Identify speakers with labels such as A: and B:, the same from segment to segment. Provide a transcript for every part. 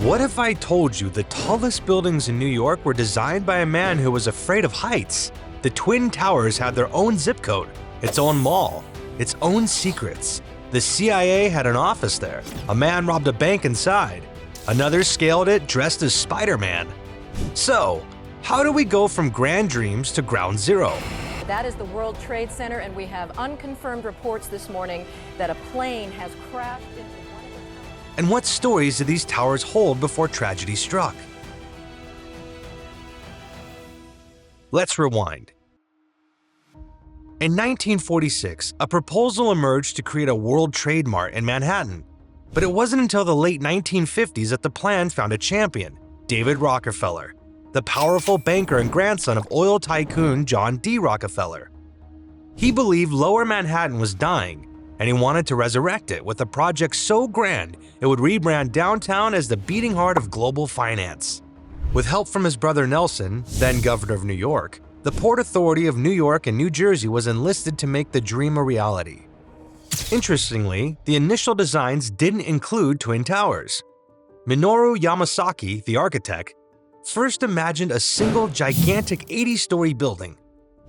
A: What if I told you the tallest buildings in New York were designed by a man who was afraid of heights? The Twin Towers had their own zip code, its own mall, its own secrets. The CIA had an office there. A man robbed a bank inside. Another scaled it dressed as Spider-Man. So, how do we go from grand dreams to ground zero?
B: That is the World Trade Center, and we have unconfirmed reports this morning that a plane has crashed into one of the towers.
A: And what stories did these towers hold before tragedy struck? Let's rewind. In 1946, a proposal emerged to create a World Trade Mart in Manhattan. But it wasn't until the late 1950s that the plan found a champion, David Rockefeller, the powerful banker and grandson of oil tycoon John D. Rockefeller. He believed Lower Manhattan was dying, and he wanted to resurrect it with a project so grand it would rebrand downtown as the beating heart of global finance. With help from his brother Nelson, then governor of New York, the Port Authority of New York and New Jersey was enlisted to make the dream a reality. Interestingly, the initial designs didn't include Twin Towers. Minoru Yamasaki, the architect, first imagined a single gigantic 80-story building.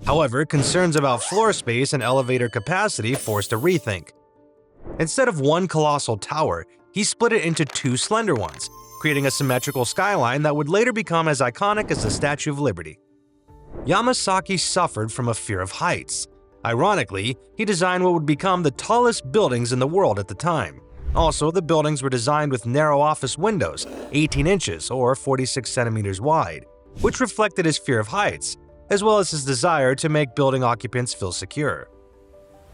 A: However, concerns about floor space and elevator capacity forced a rethink. Instead of one colossal tower, he split it into two slender ones, creating a symmetrical skyline that would later become as iconic as the Statue of Liberty. Yamasaki suffered from a fear of heights. Ironically, he designed what would become the tallest buildings in the world at the time. Also, the buildings were designed with narrow office windows, 18 inches or 46 centimeters wide, which reflected his fear of heights, as well as his desire to make building occupants feel secure.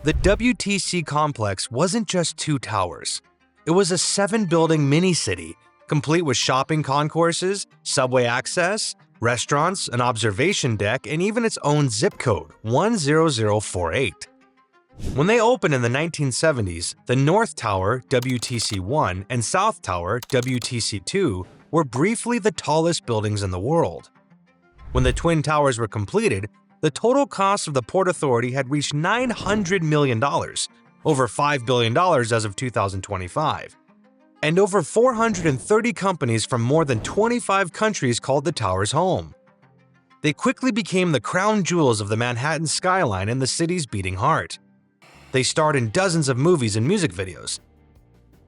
A: The WTC complex wasn't just two towers. It was a 7-building mini-city, complete with shopping concourses, subway access, restaurants, an observation deck, and even its own zip code, 10048. When they opened in the 1970s, the North Tower, WTC-1, and South Tower, WTC-2, were briefly the tallest buildings in the world. When the Twin Towers were completed, the total cost of the Port Authority had reached $900 million, over $5 billion as of 2025. And over 430 companies from more than 25 countries called the towers home. They quickly became the crown jewels of the Manhattan skyline and the city's beating heart. They starred in dozens of movies and music videos.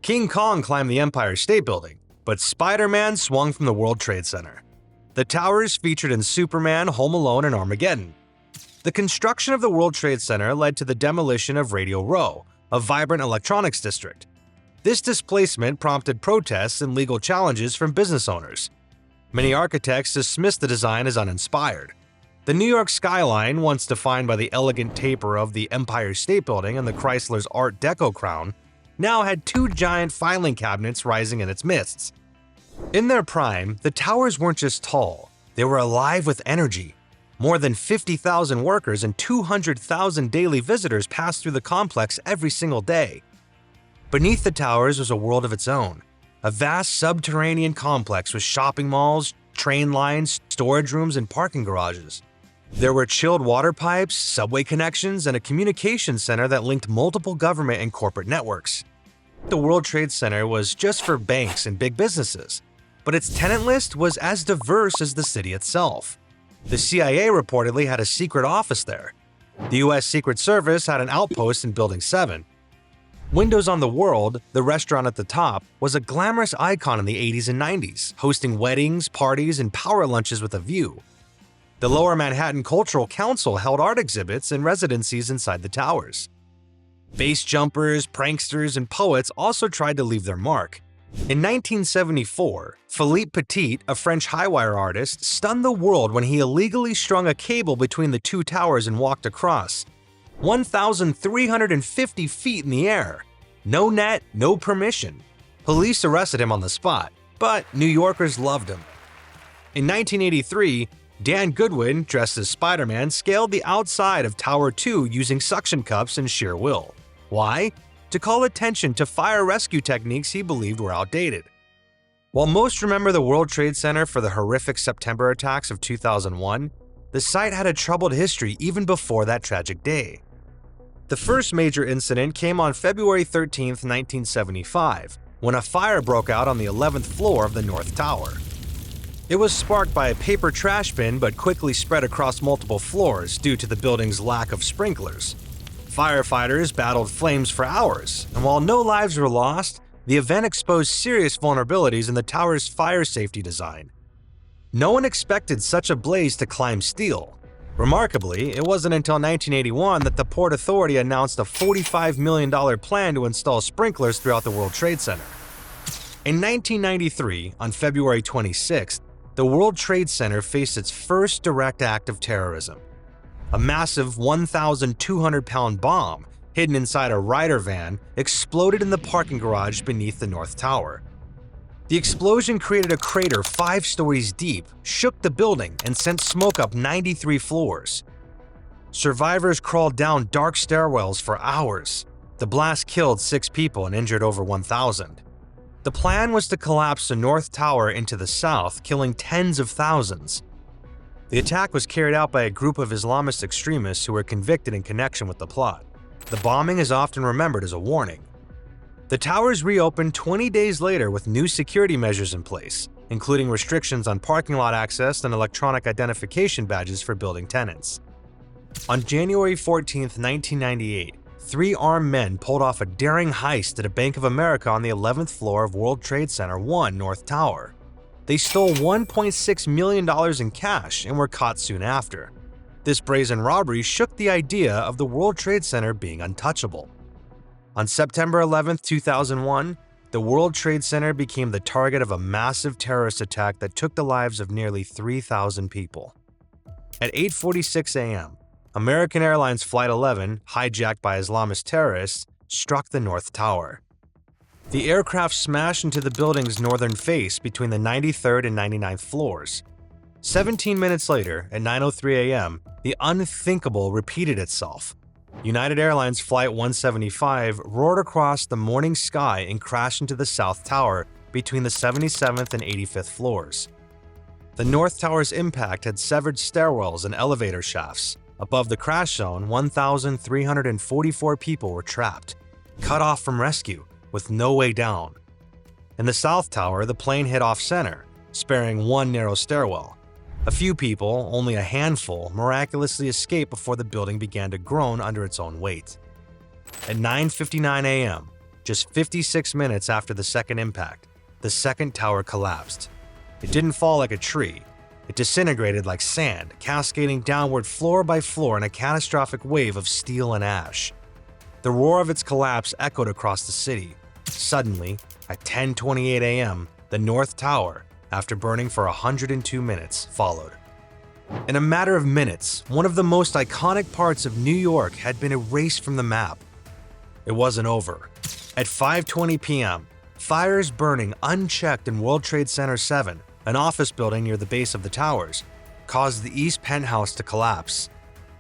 A: King Kong climbed the Empire State Building, but Spider-Man swung from the World Trade Center. The towers featured in Superman, Home Alone, and Armageddon. The construction of the World Trade Center led to the demolition of Radio Row, a vibrant electronics district. This displacement prompted protests and legal challenges from business owners. Many architects dismissed the design as uninspired. The New York skyline, once defined by the elegant taper of the Empire State Building and the Chrysler's Art Deco crown, now had two giant filing cabinets rising in its midst. In their prime, the towers weren't just tall, they were alive with energy. More than 50,000 workers and 200,000 daily visitors passed through the complex every single day. Beneath the towers was a world of its own, a vast subterranean complex with shopping malls, train lines, storage rooms, and parking garages. There were chilled water pipes, subway connections, and a communications center that linked multiple government and corporate networks. The World Trade Center was just for banks and big businesses, but its tenant list was as diverse as the city itself. The CIA reportedly had a secret office there. The US Secret Service had an outpost in Building 7. Windows on the World, the restaurant at the top, was a glamorous icon in the 80s and 90s, hosting weddings, parties, and power lunches with a view. The Lower Manhattan Cultural Council held art exhibits and residencies inside the towers. Base jumpers, pranksters, and poets also tried to leave their mark. In 1974, Philippe Petit, a French high-wire artist, stunned the world when he illegally strung a cable between the two towers and walked across, 1,350 feet in the air. No net, no permission. Police arrested him on the spot, but New Yorkers loved him. In 1983, Dan Goodwin, dressed as Spider-Man, scaled the outside of Tower 2 using suction cups and sheer will. Why? To call attention to fire rescue techniques he believed were outdated. While most remember the World Trade Center for the horrific September attacks of 2001, the site had a troubled history even before that tragic day. The first major incident came on February 13, 1975, when a fire broke out on the 11th floor of the North Tower. It was sparked by a paper trash bin but quickly spread across multiple floors due to the building's lack of sprinklers. Firefighters battled flames for hours, and while no lives were lost, the event exposed serious vulnerabilities in the tower's fire safety design. No one expected such a blaze to climb steel. Remarkably, it wasn't until 1981 that the Port Authority announced a $45 million plan to install sprinklers throughout the World Trade Center. In 1993, on February 26th, the World Trade Center faced its first direct act of terrorism. A massive 1,200-pound bomb, hidden inside a Ryder van, exploded in the parking garage beneath the North Tower. The explosion created a crater 5 stories deep, shook the building, and sent smoke up 93 floors. Survivors crawled down dark stairwells for hours. The blast killed 6 people and injured over 1,000. The plan was to collapse the North Tower into the south, killing tens of thousands. The attack was carried out by a group of Islamist extremists who were convicted in connection with the plot. The bombing is often remembered as a warning. The towers reopened 20 days later with new security measures in place, including restrictions on parking lot access and electronic identification badges for building tenants. On January 14, 1998, 3 armed men pulled off a daring heist at a Bank of America on the 11th floor of World Trade Center 1 North Tower. They stole $1.6 million in cash and were caught soon after. This brazen robbery shook the idea of the World Trade Center being untouchable. On September 11, 2001, the World Trade Center became the target of a massive terrorist attack that took the lives of nearly 3,000 people. At 8:46 a.m., American Airlines Flight 11, hijacked by Islamist terrorists, struck the North Tower. The aircraft smashed into the building's northern face between the 93rd and 99th floors. 17 minutes later, at 9:03 a.m., the unthinkable repeated itself. United Airlines Flight 175 roared across the morning sky and crashed into the South Tower between the 77th and 85th floors. The North Tower's impact had severed stairwells and elevator shafts. Above the crash zone, 1,344 people were trapped, cut off from rescue, with no way down. In the South Tower, the plane hit off-center, sparing 1 narrow stairwell. A few people, only a handful, miraculously escaped before the building began to groan under its own weight. At 9:59 a.m., just 56 minutes after the second impact, the second tower collapsed. It didn't fall like a tree. It disintegrated like sand, cascading downward floor by floor in a catastrophic wave of steel and ash. The roar of its collapse echoed across the city. Suddenly, at 10:28 a.m., the North Tower, after burning for 102 minutes, followed. In a matter of minutes, one of the most iconic parts of New York had been erased from the map. It wasn't over. At 5:20 p.m., fires burning unchecked in World Trade Center 7, an office building near the base of the towers, caused the east penthouse to collapse.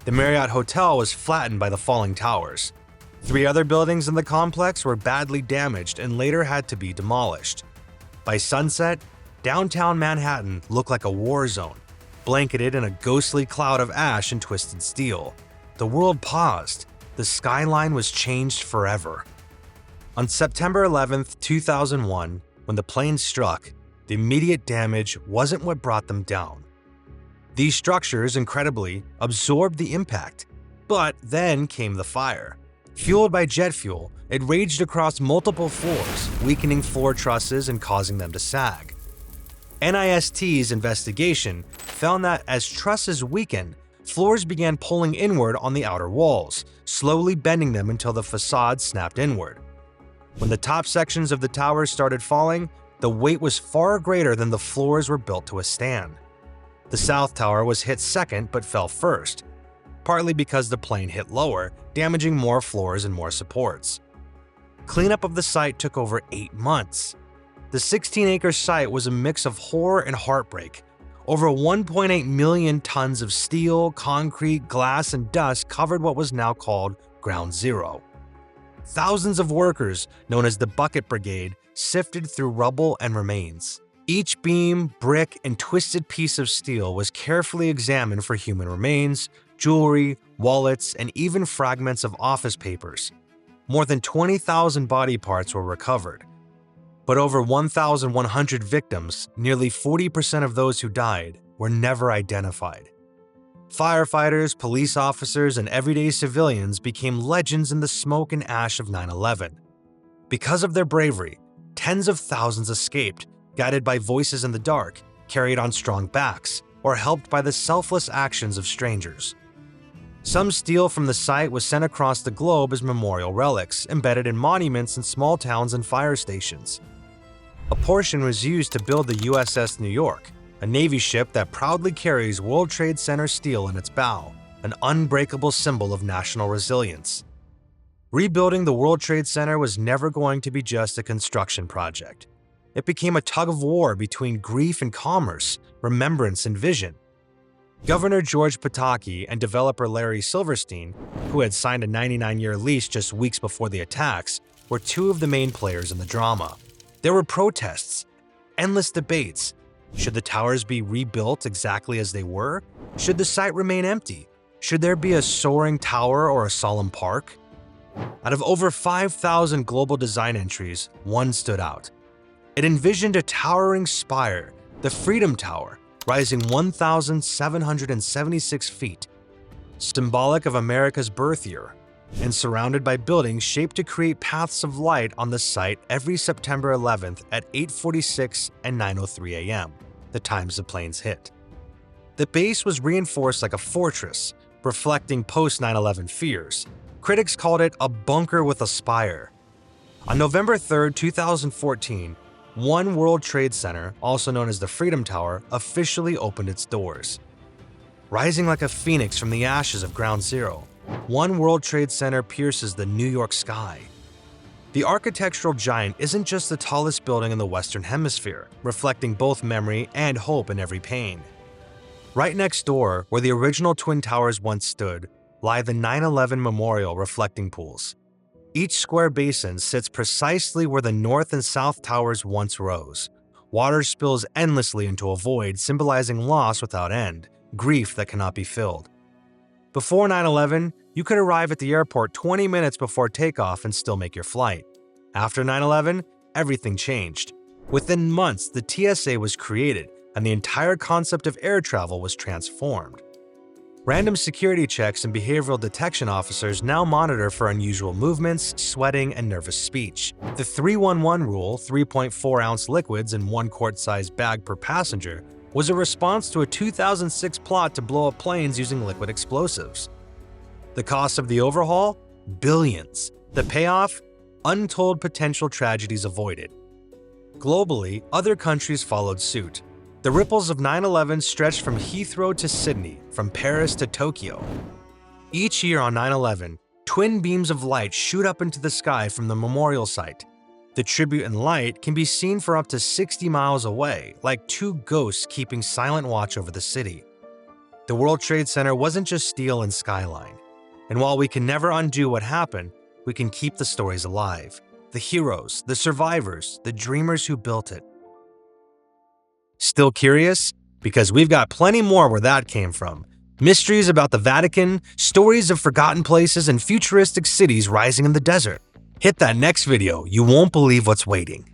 A: The Marriott Hotel was flattened by the falling towers. 3 other buildings in the complex were badly damaged and later had to be demolished. By sunset, downtown Manhattan looked like a war zone, blanketed in a ghostly cloud of ash and twisted steel. The world paused. The skyline was changed forever. On September 11, 2001, when the plane struck, the immediate damage wasn't what brought them down. These structures, incredibly, absorbed the impact. But then came the fire. Fueled by jet fuel, it raged across multiple floors, weakening floor trusses and causing them to sag. NIST's investigation found that as trusses weakened, floors began pulling inward on the outer walls, slowly bending them until the facade snapped inward. When the top sections of the towers started falling, the weight was far greater than the floors were built to withstand. The South Tower was hit second but fell first, partly because the plane hit lower, damaging more floors and more supports. Cleanup of the site took over 8 months. The 16-acre site was a mix of horror and heartbreak. Over 1.8 million tons of steel, concrete, glass, and dust covered what was now called Ground Zero. Thousands of workers, known as the Bucket Brigade, sifted through rubble and remains. Each beam, brick, and twisted piece of steel was carefully examined for human remains, jewelry, wallets, and even fragments of office papers. More than 20,000 body parts were recovered. But over 1,100 victims, nearly 40% of those who died, were never identified. Firefighters, police officers, and everyday civilians became legends in the smoke and ash of 9/11. Because of their bravery, tens of thousands escaped, guided by voices in the dark, carried on strong backs, or helped by the selfless actions of strangers. Some steel from the site was sent across the globe as memorial relics, embedded in monuments in small towns and fire stations. A portion was used to build the USS New York, a Navy ship that proudly carries World Trade Center steel in its bow, an unbreakable symbol of national resilience. Rebuilding the World Trade Center was never going to be just a construction project. It became a tug of war between grief and commerce, remembrance and vision. Governor George Pataki and developer Larry Silverstein, who had signed a 99-year lease just weeks before the attacks, were two of the main players in the drama. There were protests, endless debates. Should the towers be rebuilt exactly as they were? Should the site remain empty? Should there be a soaring tower or a solemn park? Out of over 5,000 global design entries, one stood out. It envisioned a towering spire, the Freedom Tower, rising 1,776 feet, symbolic of America's birth year, and surrounded by buildings shaped to create paths of light on the site every September 11th at 8:46 and 9:03 a.m., the times the planes hit. The base was reinforced like a fortress, reflecting post-9/11 fears. Critics called it a bunker with a spire. On November 3, 2014, One World Trade Center, also known as the Freedom Tower, officially opened its doors. Rising like a phoenix from the ashes of Ground Zero, One World Trade Center pierces the New York sky. The architectural giant isn't just the tallest building in the Western Hemisphere, reflecting both memory and hope in every pane. Right next door, where the original Twin Towers once stood, lie the 9/11 Memorial reflecting pools. Each square basin sits precisely where the North and South Towers once rose. Water spills endlessly into a void, symbolizing loss without end, grief that cannot be filled. Before 9/11, you could arrive at the airport 20 minutes before takeoff and still make your flight. After 9/11, everything changed. Within months, the TSA was created, and the entire concept of air travel was transformed. Random security checks and behavioral detection officers now monitor for unusual movements, sweating, and nervous speech. The 311 rule, 3.4-ounce liquids in 1 quart-sized bag per passenger, was a response to a 2006 plot to blow up planes using liquid explosives. The cost of the overhaul? Billions. The payoff? Untold potential tragedies avoided. Globally, other countries followed suit. The ripples of 9/11 stretched from Heathrow to Sydney, from Paris to Tokyo. Each year on 9/11, twin beams of light shoot up into the sky from the memorial site. The tribute and light can be seen for up to 60 miles away, like two ghosts keeping silent watch over the city. The World Trade Center wasn't just steel and skyline. And while we can never undo what happened, we can keep the stories alive. The heroes, the survivors, the dreamers who built it. Still curious? Because we've got plenty more where that came from. Mysteries about the Vatican, stories of forgotten places, and futuristic cities rising in the desert. Hit that next video, you won't believe what's waiting.